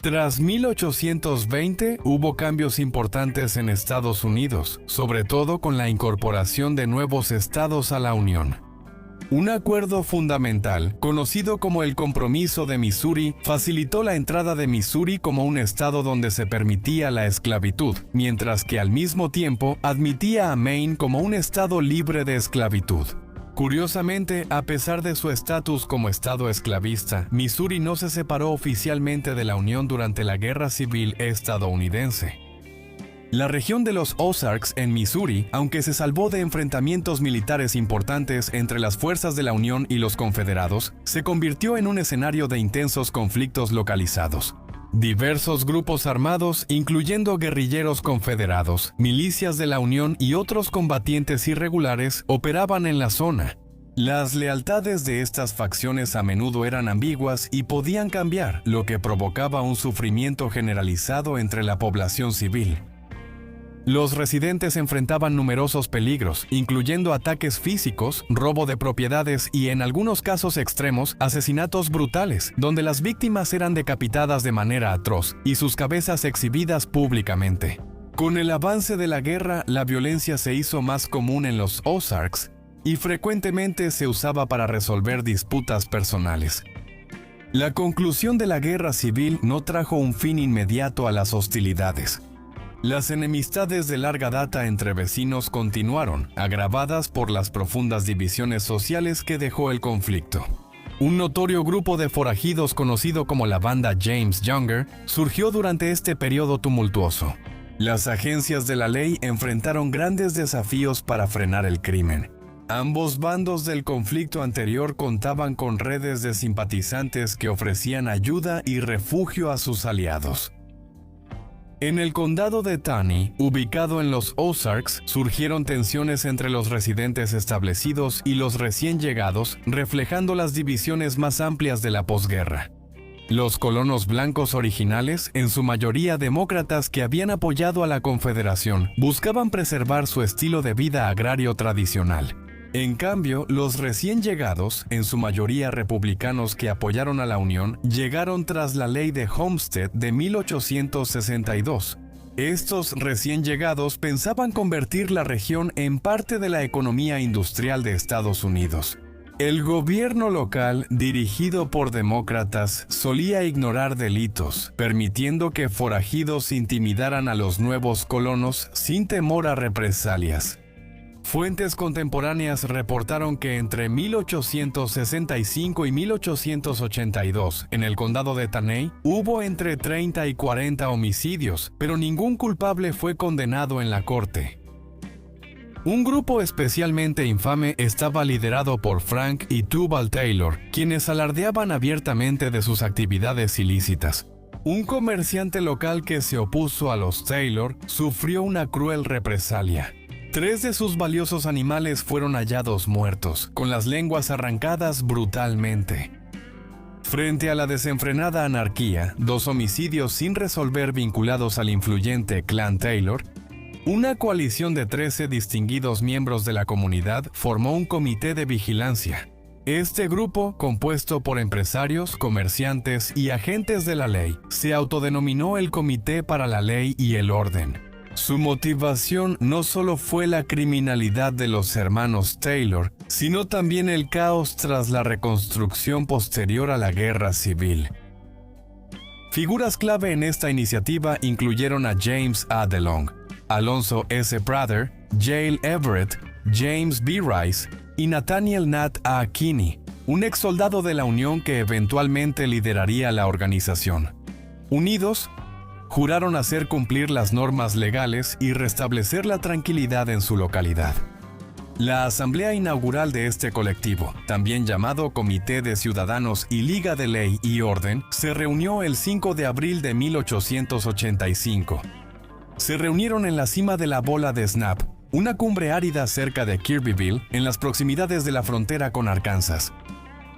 Tras 1820 hubo cambios importantes en Estados Unidos, sobre todo con la incorporación de nuevos estados a la Unión. Un acuerdo fundamental, conocido como el Compromiso de Missouri, facilitó la entrada de Missouri como un estado donde se permitía la esclavitud, mientras que al mismo tiempo admitía a Maine como un estado libre de esclavitud. Curiosamente, a pesar de su estatus como estado esclavista, Missouri no se separó oficialmente de la Unión durante la Guerra Civil estadounidense. La región de los Ozarks en Missouri, aunque se salvó de enfrentamientos militares importantes entre las fuerzas de la Unión y los Confederados, se convirtió en un escenario de intensos conflictos localizados. Diversos grupos armados, incluyendo guerrilleros confederados, milicias de la Unión y otros combatientes irregulares, operaban en la zona. Las lealtades de estas facciones a menudo eran ambiguas y podían cambiar, lo que provocaba un sufrimiento generalizado entre la población civil. Los residentes enfrentaban numerosos peligros, incluyendo ataques físicos, robo de propiedades y, en algunos casos extremos, asesinatos brutales, donde las víctimas eran decapitadas de manera atroz y sus cabezas exhibidas públicamente. Con el avance de la guerra, la violencia se hizo más común en los Ozarks y frecuentemente se usaba para resolver disputas personales. La conclusión de la guerra civil no trajo un fin inmediato a las hostilidades. Las enemistades de larga data entre vecinos continuaron, agravadas por las profundas divisiones sociales que dejó el conflicto. Un notorio grupo de forajidos conocido como la Banda James Younger surgió durante este periodo tumultuoso. Las agencias de la ley enfrentaron grandes desafíos para frenar el crimen. Ambos bandos del conflicto anterior contaban con redes de simpatizantes que ofrecían ayuda y refugio a sus aliados. En el condado de Taney, ubicado en los Ozarks, surgieron tensiones entre los residentes establecidos y los recién llegados, reflejando las divisiones más amplias de la posguerra. Los colonos blancos originales, en su mayoría demócratas que habían apoyado a la Confederación, buscaban preservar su estilo de vida agrario tradicional. En cambio, los recién llegados, en su mayoría republicanos que apoyaron a la Unión, llegaron tras la ley de Homestead de 1862. Estos recién llegados pensaban convertir la región en parte de la economía industrial de Estados Unidos. El gobierno local, dirigido por demócratas, solía ignorar delitos, permitiendo que forajidos intimidaran a los nuevos colonos sin temor a represalias. Fuentes contemporáneas reportaron que entre 1865 y 1882, en el condado de Taney, hubo entre 30 y 40 homicidios, pero ningún culpable fue condenado en la corte. Un grupo especialmente infame estaba liderado por Frank y Tubal Taylor, quienes alardeaban abiertamente de sus actividades ilícitas. Un comerciante local que se opuso a los Taylor sufrió una cruel represalia. 3 de sus valiosos animales fueron hallados muertos, con las lenguas arrancadas brutalmente. Frente a la desenfrenada anarquía, 2 homicidios sin resolver vinculados al influyente clan Taylor, una coalición de 13 distinguidos miembros de la comunidad formó un comité de vigilancia. Este grupo, compuesto por empresarios, comerciantes y agentes de la ley, se autodenominó el Comité para la Ley y el Orden. Su motivación no solo fue la criminalidad de los hermanos Taylor, sino también el caos tras la reconstrucción posterior a la Guerra Civil. Figuras clave en esta iniciativa incluyeron a James A. DeLong, Alonzo S. Prather, Yale Everett, James B. Rice y Nathaniel Nat A. Kinney, un ex soldado de la Unión que eventualmente lideraría la organización. Unidos, juraron hacer cumplir las normas legales y restablecer la tranquilidad en su localidad. La asamblea inaugural de este colectivo, también llamado Comité de Ciudadanos y Liga de Ley y Orden, se reunió el 5 de abril de 1885. Se reunieron en la cima de la Bola de Snap, una cumbre árida cerca de Kirbyville, en las proximidades de la frontera con Arkansas.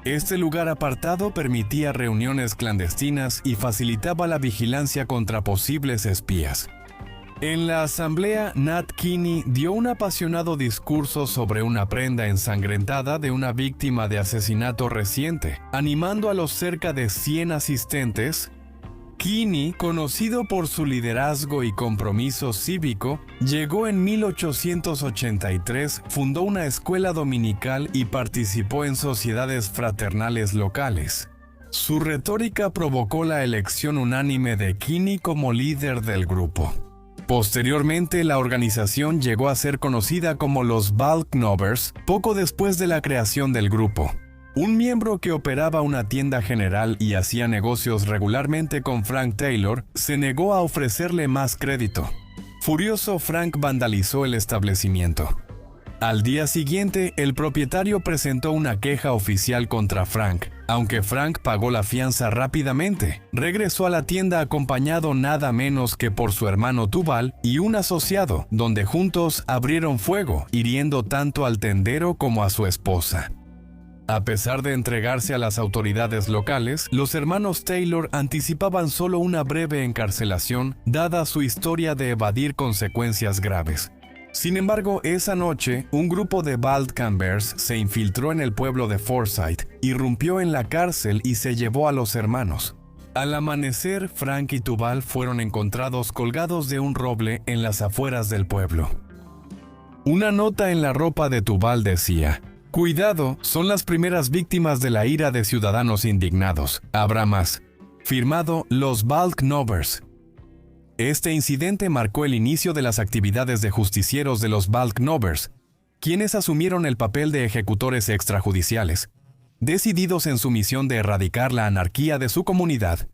Este lugar apartado permitía reuniones clandestinas y facilitaba la vigilancia contra posibles espías. En la asamblea, Nat Kinney dio un apasionado discurso sobre una prenda ensangrentada de una víctima de asesinato reciente, animando a los cerca de 100 asistentes Kinney, conocido por su liderazgo y compromiso cívico, llegó en 1883, fundó una escuela dominical y participó en sociedades fraternales locales. Su retórica provocó la elección unánime de Kinney como líder del grupo. Posteriormente, la organización llegó a ser conocida como los Balknovers, poco después de la creación del grupo. Un miembro que operaba una tienda general y hacía negocios regularmente con Frank Taylor se negó a ofrecerle más crédito. Furioso, Frank vandalizó el establecimiento. Al día siguiente, el propietario presentó una queja oficial contra Frank. Aunque Frank pagó la fianza rápidamente, regresó a la tienda acompañado nada menos que por su hermano Tubal y un asociado, donde juntos abrieron fuego, hiriendo tanto al tendero como a su esposa. A pesar de entregarse a las autoridades locales, los hermanos Taylor anticipaban solo una breve encarcelación, dada su historia de evadir consecuencias graves. Sin embargo, esa noche, un grupo de Balknovers se infiltró en el pueblo de Forsyth, irrumpió en la cárcel y se llevó a los hermanos. Al amanecer, Frank y Tubal fueron encontrados colgados de un roble en las afueras del pueblo. Una nota en la ropa de Tubal decía: «Cuidado, son las primeras víctimas de la ira de ciudadanos indignados. Habrá más». Firmado Los Balknovers. Este incidente marcó el inicio de las actividades de justicieros de los Balknovers, quienes asumieron el papel de ejecutores extrajudiciales, decididos en su misión de erradicar la anarquía de su comunidad.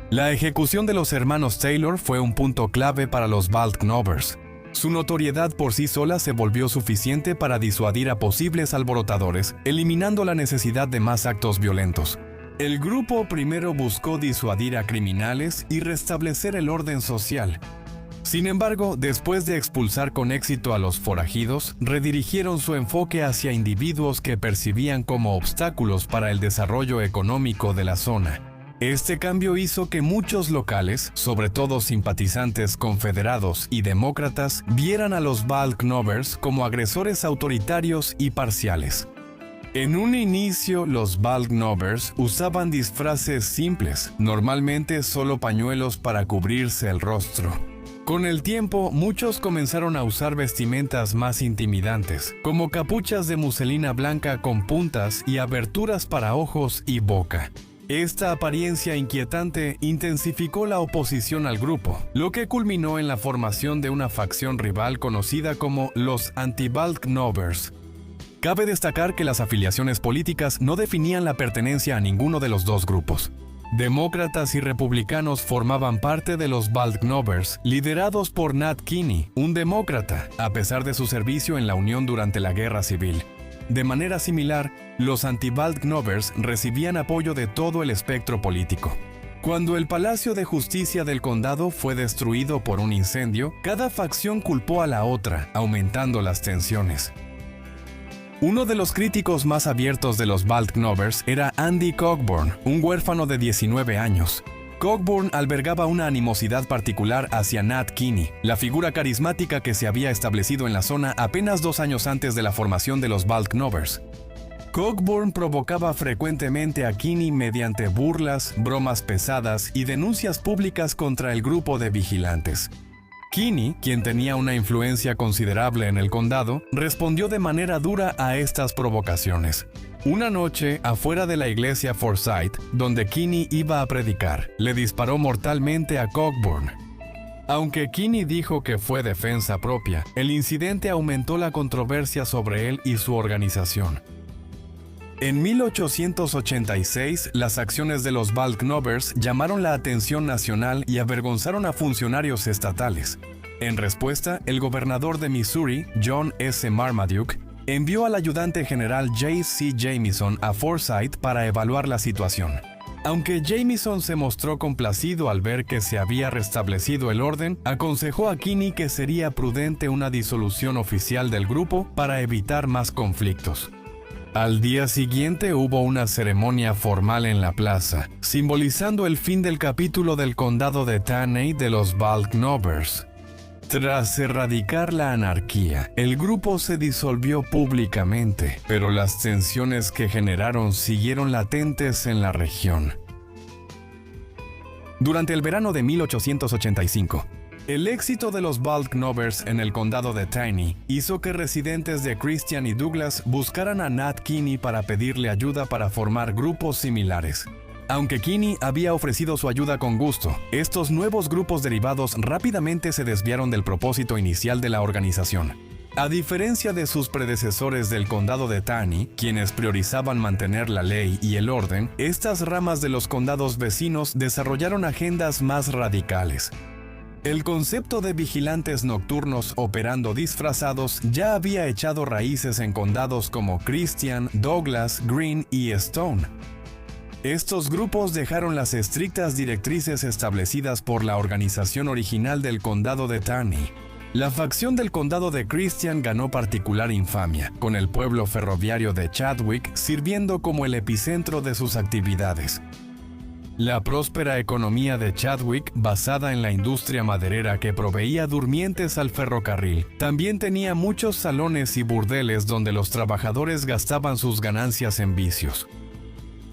La ejecución de los hermanos Taylor fue un punto clave para los Balknovers. Su notoriedad por sí sola se volvió suficiente para disuadir a posibles alborotadores, eliminando la necesidad de más actos violentos. El grupo primero buscó disuadir a criminales y restablecer el orden social. Sin embargo, después de expulsar con éxito a los forajidos, redirigieron su enfoque hacia individuos que percibían como obstáculos para el desarrollo económico de la zona. Este cambio hizo que muchos locales, sobre todo simpatizantes confederados y demócratas, vieran a los Balknovers como agresores autoritarios y parciales. En un inicio, los Balknovers usaban disfraces simples, normalmente solo pañuelos para cubrirse el rostro. Con el tiempo, muchos comenzaron a usar vestimentas más intimidantes, como capuchas de muselina blanca con puntas y aberturas para ojos y boca. Esta apariencia inquietante intensificó la oposición al grupo, lo que culminó en la formación de una facción rival conocida como los Anti-Balknovers. Cabe destacar que las afiliaciones políticas no definían la pertenencia a ninguno de los dos grupos. Demócratas y republicanos formaban parte de los Balknovers, liderados por Nat Kinney, un demócrata, a pesar de su servicio en la Unión durante la Guerra Civil. De manera similar, los anti-Balknovers recibían apoyo de todo el espectro político. Cuando el Palacio de Justicia del condado fue destruido por un incendio, cada facción culpó a la otra, aumentando las tensiones. Uno de los críticos más abiertos de los Balknovers era Andy Cockburn, un huérfano de 19 años. Cockburn albergaba una animosidad particular hacia Nat Kinney, la figura carismática que se había establecido en la zona apenas 2 años antes de la formación de los Balknovers. Cockburn provocaba frecuentemente a Kinney mediante burlas, bromas pesadas y denuncias públicas contra el grupo de vigilantes. Kinney, quien tenía una influencia considerable en el condado, respondió de manera dura a estas provocaciones. Una noche, afuera de la iglesia Forsyth, donde Kinney iba a predicar, le disparó mortalmente a Cockburn. Aunque Kinney dijo que fue defensa propia, el incidente aumentó la controversia sobre él y su organización. En 1886, las acciones de los Balknovers llamaron la atención nacional y avergonzaron a funcionarios estatales. En respuesta, el gobernador de Missouri, John S. Marmaduke, envió al ayudante general J.C. Jamison a Forsyth para evaluar la situación. Aunque Jamison se mostró complacido al ver que se había restablecido el orden, aconsejó a Kinney que sería prudente una disolución oficial del grupo para evitar más conflictos. Al día siguiente hubo una ceremonia formal en la plaza, simbolizando el fin del capítulo del condado de Taney de los Balknovers. Tras erradicar la anarquía, el grupo se disolvió públicamente, pero las tensiones que generaron siguieron latentes en la región. Durante el verano de 1885, el éxito de los Balknovers en el condado de Tiny hizo que residentes de Christian y Douglas buscaran a Nat Kinney para pedirle ayuda para formar grupos similares. Aunque Kinney había ofrecido su ayuda con gusto, estos nuevos grupos derivados rápidamente se desviaron del propósito inicial de la organización. A diferencia de sus predecesores del condado de Tiny, quienes priorizaban mantener la ley y el orden, estas ramas de los condados vecinos desarrollaron agendas más radicales. El concepto de vigilantes nocturnos operando disfrazados ya había echado raíces en condados como Christian, Douglas, Greene y Stone. Estos grupos dejaron las estrictas directrices establecidas por la organización original del condado de Tiny. La facción del condado de Christian ganó particular infamia, con el pueblo ferroviario de Chadwick sirviendo como el epicentro de sus actividades. La próspera economía de Chadwick, basada en la industria maderera que proveía durmientes al ferrocarril, también tenía muchos salones y burdeles donde los trabajadores gastaban sus ganancias en vicios.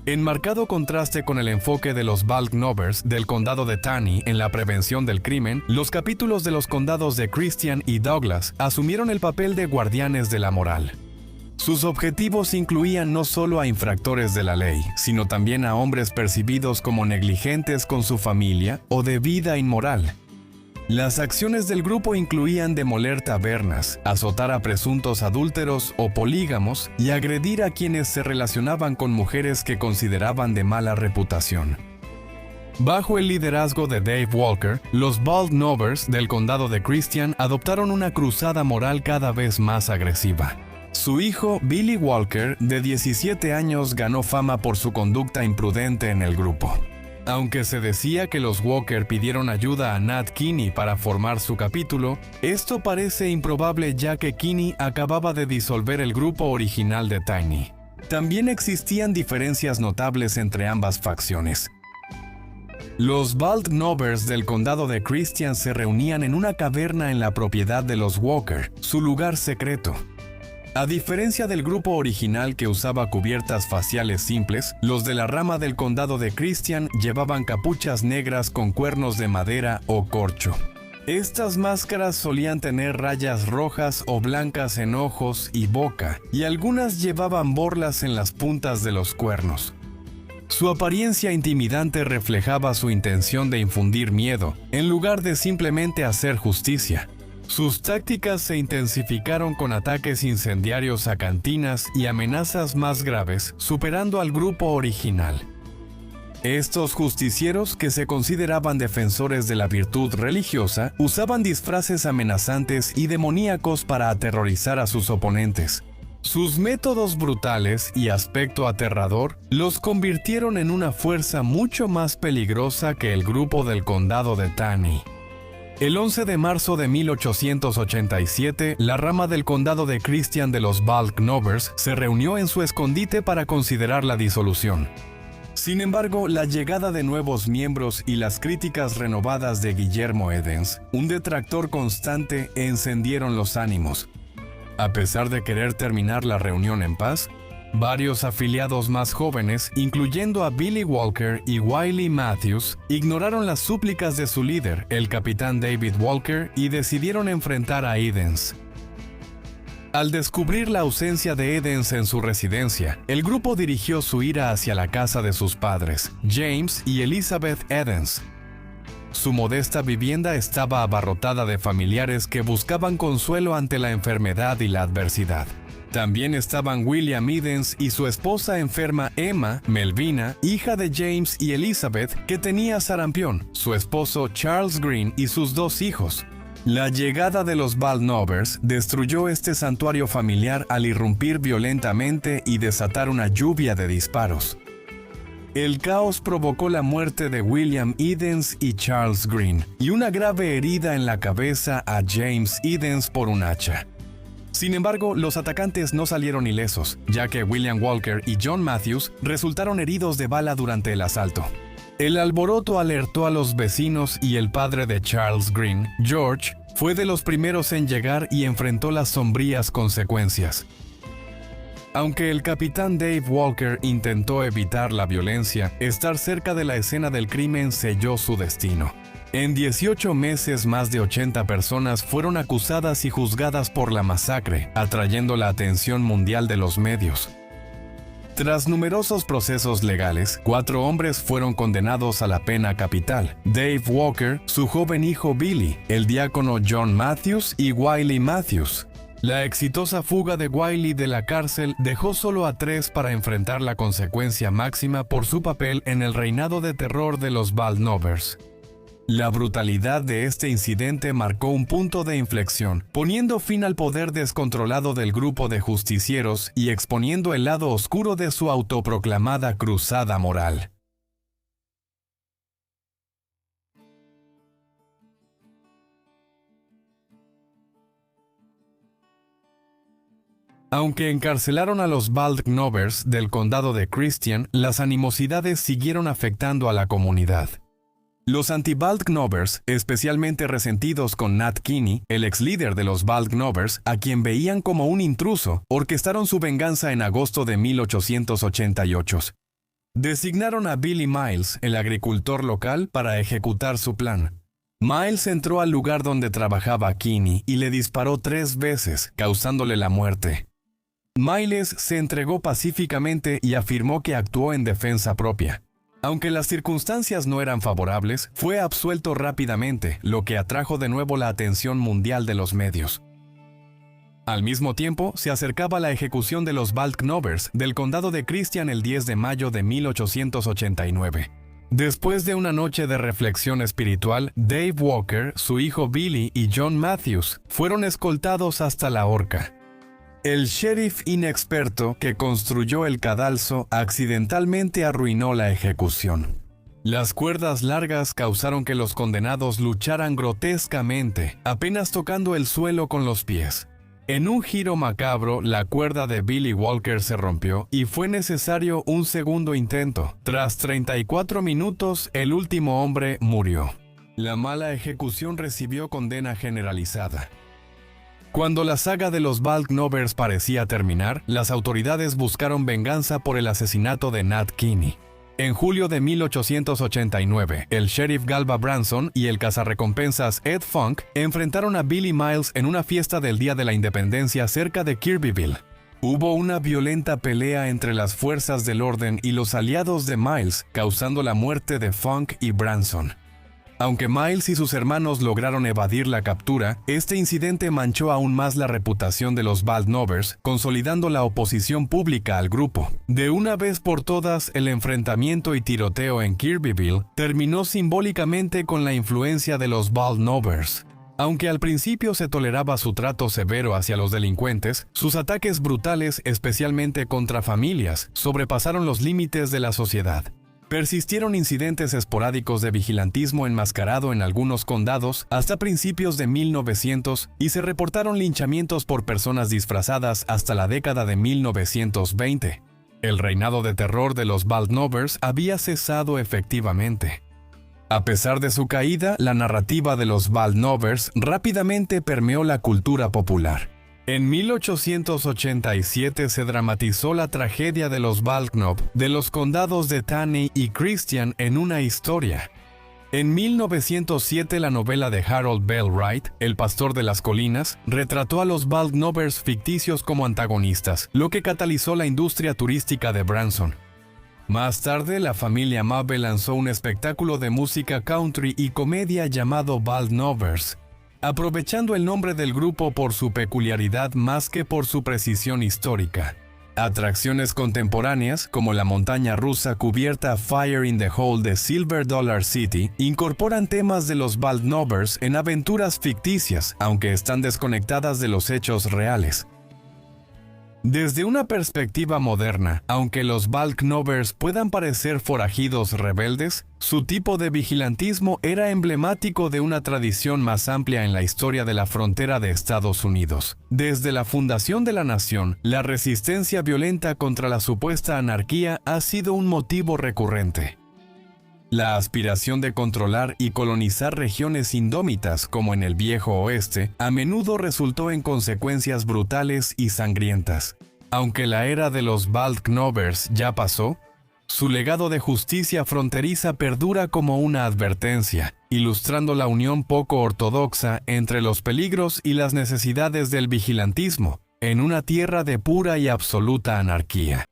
En marcado contraste con el enfoque de los Balknovers del condado de Tiny en la prevención del crimen, los capítulos de los condados de Christian y Douglas asumieron el papel de guardianes de la moral. Sus objetivos incluían no solo a infractores de la ley, sino también a hombres percibidos como negligentes con su familia o de vida inmoral. Las acciones del grupo incluían demoler tabernas, azotar a presuntos adúlteros o polígamos y agredir a quienes se relacionaban con mujeres que consideraban de mala reputación. Bajo el liderazgo de Dave Walker, los Balknovers del condado de Christian adoptaron una cruzada moral cada vez más agresiva. Su hijo, Billy Walker, de 17 años, ganó fama por su conducta imprudente en el grupo. Aunque se decía que los Walker pidieron ayuda a Nat Kinney para formar su capítulo, esto parece improbable ya que Kinney acababa de disolver el grupo original de Tiny. También existían diferencias notables entre ambas facciones. Los Balknovers del condado de Christian se reunían en una caverna en la propiedad de los Walker, su lugar secreto. A diferencia del grupo original que usaba cubiertas faciales simples, los de la rama del condado de Christian llevaban capuchas negras con cuernos de madera o corcho. Estas máscaras solían tener rayas rojas o blancas en ojos y boca, y algunas llevaban borlas en las puntas de los cuernos. Su apariencia intimidante reflejaba su intención de infundir miedo, en lugar de simplemente hacer justicia. Sus tácticas se intensificaron con ataques incendiarios a cantinas y amenazas más graves, superando al grupo original. Estos justicieros, que se consideraban defensores de la virtud religiosa, usaban disfraces amenazantes y demoníacos para aterrorizar a sus oponentes. Sus métodos brutales y aspecto aterrador los convirtieron en una fuerza mucho más peligrosa que el grupo del condado de Tiny. El 11 de marzo de 1887, la rama del condado de Christian de los Balknovers se reunió en su escondite para considerar la disolución. Sin embargo, la llegada de nuevos miembros y las críticas renovadas de Guillermo Edens, un detractor constante, encendieron los ánimos. A pesar de querer terminar la reunión en paz, varios afiliados más jóvenes, incluyendo a Billy Walker y Wiley Matthews, ignoraron las súplicas de su líder, el capitán David Walker, y decidieron enfrentar a Edens. Al descubrir la ausencia de Edens en su residencia, el grupo dirigió su ira hacia la casa de sus padres, James y Elizabeth Edens. Su modesta vivienda estaba abarrotada de familiares que buscaban consuelo ante la enfermedad y la adversidad. También estaban William Edens y su esposa enferma Emma Melvina, hija de James y Elizabeth, que tenía sarampión, su esposo Charles Greene y sus 2 hijos. La llegada de los Balknovers destruyó este santuario familiar al irrumpir violentamente y desatar una lluvia de disparos. El caos provocó la muerte de William Edens y Charles Greene, y una grave herida en la cabeza a James Edens por un hacha. Sin embargo, los atacantes no salieron ilesos, ya que William Walker y John Matthews resultaron heridos de bala durante el asalto. El alboroto alertó a los vecinos y el padre de Charles Greene, George, Fue de los primeros en llegar y enfrentó las sombrías consecuencias. Aunque el capitán Dave Walker intentó evitar la violencia, estar cerca de la escena del crimen selló su destino. En 18 meses, más de 80 personas fueron acusadas y juzgadas por la masacre, atrayendo la atención mundial de los medios. Tras numerosos procesos legales, 4 hombres fueron condenados a la pena capital: Dave Walker, su joven hijo Billy, el diácono John Matthews y Wiley Matthews. La exitosa fuga de Wiley de la cárcel dejó solo a 3 para enfrentar la consecuencia máxima por su papel en el reinado de terror de los Baldnovers. La brutalidad de este incidente marcó un punto de inflexión, poniendo fin al poder descontrolado del grupo de justicieros y exponiendo el lado oscuro de su autoproclamada cruzada moral. Aunque encarcelaron a los Baldnovers del condado de Christian, las animosidades siguieron afectando a la comunidad. Los anti-Baldnovers, especialmente resentidos con Nat Kinney, el ex líder de los Baldnovers, a quien veían como un intruso, orquestaron su venganza en agosto de 1888. Designaron a Billy Miles, el agricultor local, para ejecutar su plan. Miles entró al lugar donde trabajaba Kinney y le disparó 3 veces, causándole la muerte. Miles se entregó pacíficamente y afirmó que actuó en defensa propia. Aunque las circunstancias no eran favorables, fue absuelto rápidamente, lo que atrajo de nuevo la atención mundial de los medios. Al mismo tiempo, se acercaba la ejecución de los Baldnovers del condado de Christian el 10 de mayo de 1889. Después de una noche de reflexión espiritual, Dave Walker, su hijo Billy y John Matthews fueron escoltados hasta la horca. El sheriff inexperto que construyó el cadalso accidentalmente arruinó la ejecución. Las cuerdas largas causaron que los condenados lucharan grotescamente, apenas tocando el suelo con los pies. En un giro macabro, la cuerda de Billy Walker se rompió y fue necesario un segundo intento. Tras 34 minutos, el último hombre murió. La mala ejecución recibió condena generalizada. Cuando la saga de los Baldnovers parecía terminar, las autoridades buscaron venganza por el asesinato de Nat Kinney. En julio de 1889, el sheriff Galva Branson y el cazarrecompensas Ed Funk enfrentaron a Billy Miles en una fiesta del Día de la Independencia cerca de Kirbyville. Hubo una violenta pelea entre las fuerzas del orden y los aliados de Miles, causando la muerte de Funk y Branson. Aunque Miles y sus hermanos lograron evadir la captura, este incidente manchó aún más la reputación de los Baldnovers, consolidando la oposición pública al grupo. De una vez por todas, el enfrentamiento y tiroteo en Kirbyville terminó simbólicamente con la influencia de los Baldnovers. Aunque al principio se toleraba su trato severo hacia los delincuentes, sus ataques brutales, especialmente contra familias, sobrepasaron los límites de la sociedad. Persistieron incidentes esporádicos de vigilantismo enmascarado en algunos condados hasta principios de 1900 y se reportaron linchamientos por personas disfrazadas hasta la década de 1920. El reinado de terror de los Baldnovers había cesado efectivamente. A pesar de su caída, la narrativa de los Baldnovers rápidamente permeó la cultura popular. En 1887 se dramatizó la tragedia de los Baldnov de los condados de Taney y Christian en una historia. En 1907 la novela de Harold Bell Wright, El pastor de las colinas, retrató a los Baldnovers ficticios como antagonistas, lo que catalizó la industria turística de Branson. Más tarde, la familia Mabbe lanzó un espectáculo de música country y comedia llamado Baldnovers, aprovechando el nombre del grupo por su peculiaridad más que por su precisión histórica. Atracciones contemporáneas, como la montaña rusa cubierta Fire in the Hole de Silver Dollar City, incorporan temas de los Baldnovers en aventuras ficticias, aunque están desconectadas de los hechos reales. Desde una perspectiva moderna, aunque los Baldnovers puedan parecer forajidos rebeldes, su tipo de vigilantismo era emblemático de una tradición más amplia en la historia de la frontera de Estados Unidos. Desde la fundación de la nación, la resistencia violenta contra la supuesta anarquía ha sido un motivo recurrente. La aspiración de controlar y colonizar regiones indómitas como en el Viejo Oeste a menudo resultó en consecuencias brutales y sangrientas. Aunque la era de los Waldknobers ya pasó, su legado de justicia fronteriza perdura como una advertencia, ilustrando la unión poco ortodoxa entre los peligros y las necesidades del vigilantismo, en una tierra de pura y absoluta anarquía.